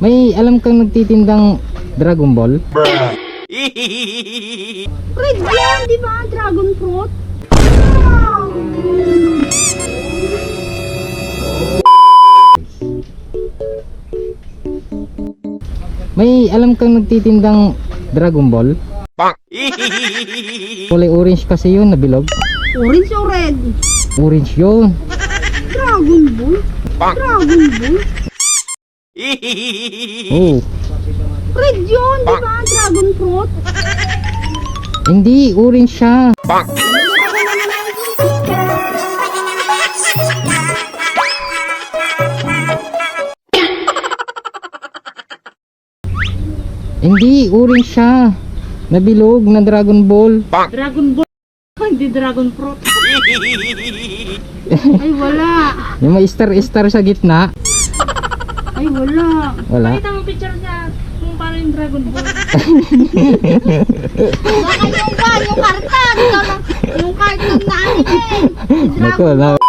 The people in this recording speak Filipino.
May alam kang nagtitindang Dragon Ball? Red yan, di ba? Dragon fruit. May alam kang nagtitindang Dragon Ball? Kulay orange kasi yun na bilog. Orange o red? Orange yun. Dragon ball? Dragon ball? Oh, Red yun, di ba? Dragon fruit. hindi, orange siya. Hindi, orange siya. Nabilog na Dragon Ball. Dragon ball? Hindi dragon fruit. Ay, wala. Yung may star-star sa gitna. Ay, wala. Wala. Pakita mo picture niya kung paano yung dragon ball. Baka yung karton. Yung karton na anime. Naku, na.